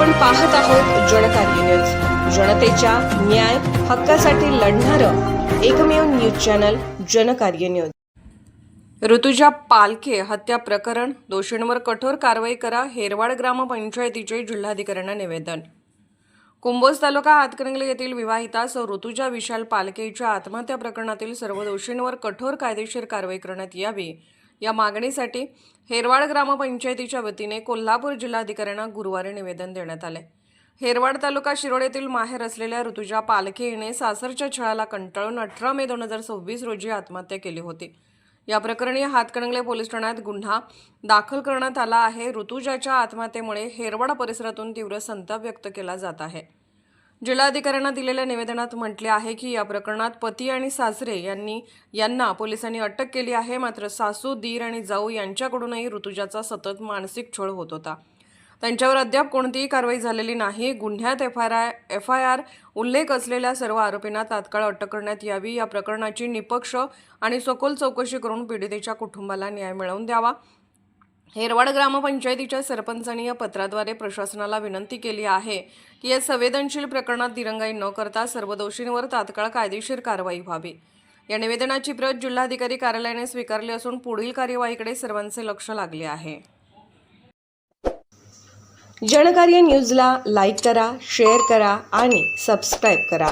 आपण पाहत आहोत जनकार्य न्यूज, जनतेच्या न्याय हक्कासाठी लढणारं एकमेव news channel Janakarya news. Rutuja पालखे हत्या प्रकरण, दोषींवर कठोर कारवाई करा, हेरवाड ग्रामपंचायतीचे जिल्हाधिकाऱ्यांना निवेदन। कुंभोज तालुका हातकणंगले येथील विवाहिता सौ ऋतुजा विशाल पालखेच्या आत्महत्या प्रकरणातील सर्व दोषींवर कठोर कायदेशीर कारवाई करण्यात यावी या मागणीसाठी हेरवाड ग्रामपंचायतीच्या वतीने कोल्हापूर जिल्हाधिकाऱ्यांना गुरुवारी निवेदन देण्यात आले। हेरवाड तालुका शिरोळ येथील माहेर असलेल्या ऋतुजा पालखे हिने सासरच्या छळाला कंटाळून 18 मे 2026 रोजी आत्महत्या केली होती। या प्रकरणी हातकणंगले पोलीस ठाण्यात गुन्हा दाखल करण्यात आला आहे। ऋतुजाच्या आत्महत्येमुळे हेरवाड परिसरातून तीव्र संताप व्यक्त केला जात आहे। जिल्हाधिकाऱ्यांना दिलेल्या निवेदनात म्हटले आहे की या प्रकरणात पती आणि सासरे यांना पोलिसांनी अटक केली आहे, मात्र सासू, दीर आणि जाऊ यांच्याकडूनही ऋतुजाचा सतत मानसिक छळ होत होता। त्यांच्यावर अद्याप कोणतीही कारवाई झालेली नाही। गुन्ह्यात एफआयआर उल्लेख असलेल्या सर्व आरोपींना तात्काळ अटक करण्यात यावी। या प्रकरणाची निपक्ष आणि सखोल चौकशी करून पीडितेच्या कुटुंबाला न्याय मिळवून द्यावा। हेरवाड ग्रामपंचायतीच्या सरपंचांनी या पत्राद्वारे प्रशासनाला विनंती केली आहे की या संवेदनशील प्रकरणात दिरंगाई न करता सर्व दोषींवर तात्काळ कायदेशीर कारवाई व्हावी। या निवेदनाची प्रत जिल्हाधिकारी कार्यालयाने स्वीकारली असून पुढील कार्यवाहीकडे सर्वांचे लक्ष लागले आहे। जनकार्य न्यूजला लाईक करा, शेअर करा आणि सबस्क्राईब करा।